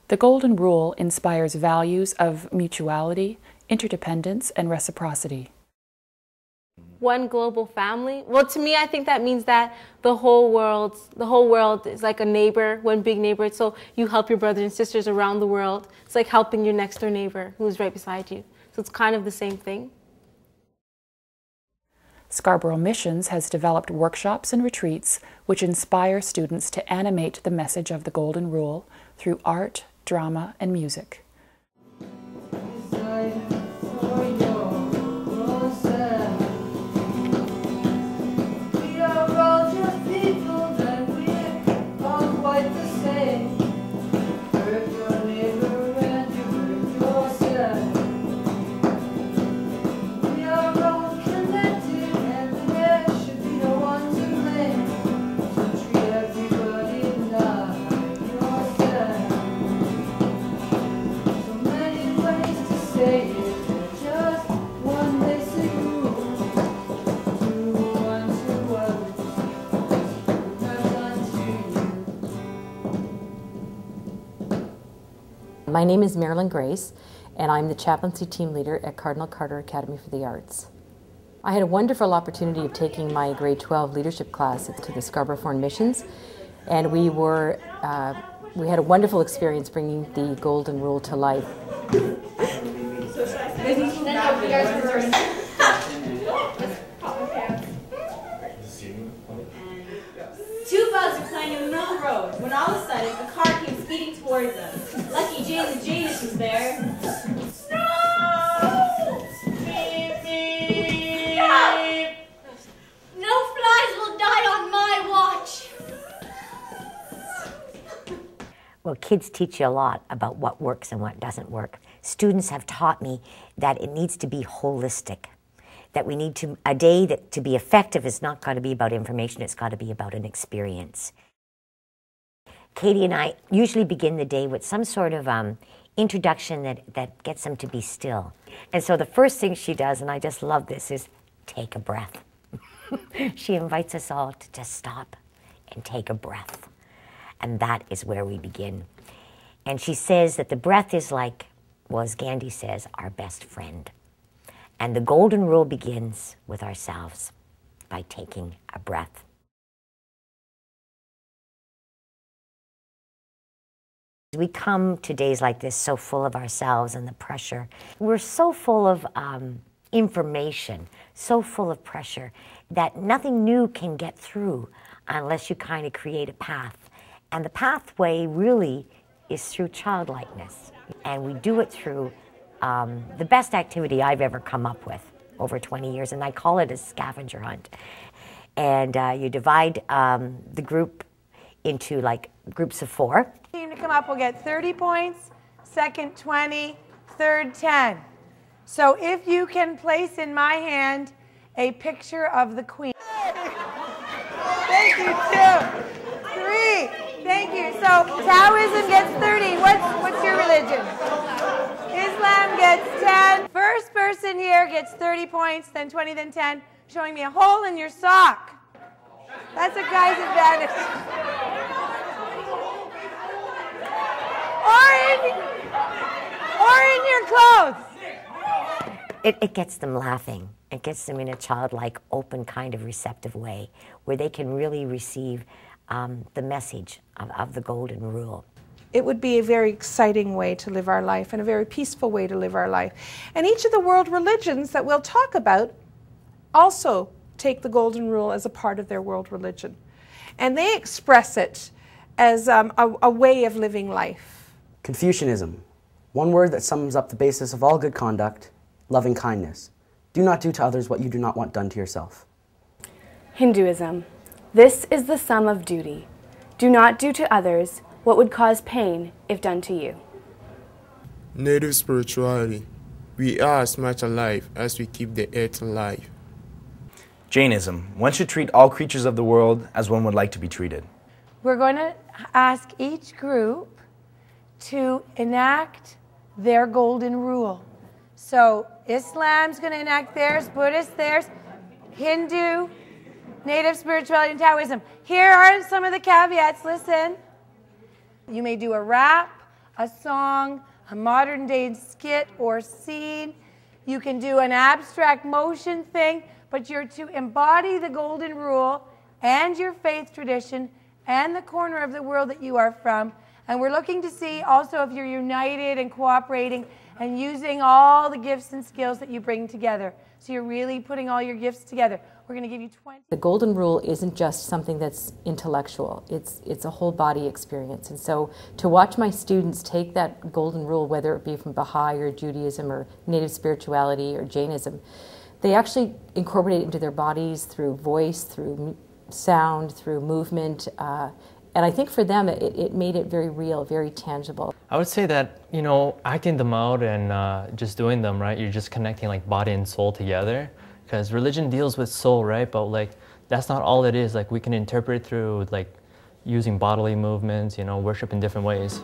The Golden Rule inspires values of mutuality, interdependence, and reciprocity. One global family. Well, to me, I think that means that the whole world is like a neighbor, one big neighbor. So you help your brothers and sisters around the world. It's like helping your next door neighbor who's right beside you. So it's kind of the same thing. Scarborough Missions has developed workshops and retreats which inspire students to animate the message of the Golden Rule through art, drama, and music. My name is Marilyn Grace, and I'm the chaplaincy team leader at Cardinal Carter Academy for the Arts. I had a wonderful opportunity of taking my grade 12 leadership class to the Scarborough Foreign Missions, and we had a wonderful experience bringing the Golden Rule to life. Two bugs are playing in the middle of the road when all of a sudden a car came speeding towards them. Lucky Jane the Janus was there. No! Beep, beep. No! No flies will die on my watch. Well, kids teach you a lot about what works and what doesn't work. Students have taught me that it needs to be holistic. That we need to, a day that to be effective is not got to be about information, it's got to be about an experience. Katie and I usually begin the day with some sort of introduction that gets them to be still. And so the first thing she does, and I just love this, is take a breath. She invites us all to just stop and take a breath. And that is where we begin. And she says that the breath is like, well, as Gandhi says, our best friend. And the Golden Rule begins with ourselves by taking a breath. We come to days like this so full of ourselves and the pressure. We're so full of information, so full of pressure, that nothing new can get through unless you kind of create a path. And the pathway really is through childlikeness. And we do it through the best activity I've ever come up with over 20 years, and I call it a scavenger hunt. And you divide the group into like groups of 4. Team to come up will get 30 points, second 20, third 10. So if you can place in my hand a picture of the Queen. Thank you, 2, 3, thank you. So Taoism gets 30. What's your religion? Islam gets 10. First person here gets 30 points, then 20, then 10. Showing me a hole in your sock. That's a guy's advantage. Or in your clothes. It gets them laughing. It gets them in a childlike, open, kind of receptive way where they can really receive the message of the Golden Rule. It would be a very exciting way to live our life and a very peaceful way to live our life. And each of the world religions that we'll talk about also take the Golden Rule as a part of their world religion. And they express it as a way of living life. Confucianism, one word that sums up the basis of all good conduct, loving kindness. Do not do to others what you do not want done to yourself. Hinduism, this is the sum of duty. Do not do to others what would cause pain if done to you. Native spirituality, we are as much alive as we keep the earth alive. Jainism, one should treat all creatures of the world as one would like to be treated. We're going to ask each group to enact their Golden Rule. So Islam's going to enact theirs, Buddhist theirs, Hindu, Native spirituality, and Taoism. Here are some of the caveats. Listen. You may do a rap, a song, a modern day skit or scene. You can do an abstract motion thing, but you're to embody the golden rule and your faith tradition and the corner of the world that you are from. And we're looking to see also if you're united and cooperating and using all the gifts and skills that you bring together. So you're really putting all your gifts together. We're going to give you 20. The golden rule isn't just something that's intellectual. It's a whole body experience. And so to watch my students take that golden rule, whether it be from Baha'i or Judaism or native spirituality or Jainism, they actually incorporate it into their bodies through voice, through sound, through movement. And I think for them, it made it very real, very tangible. I would say that, acting them out and just doing them, right, you're just connecting like body and soul together. Because religion deals with soul, right? But like, that's not all it is. Like, we can interpret through like using bodily movements, worship in different ways.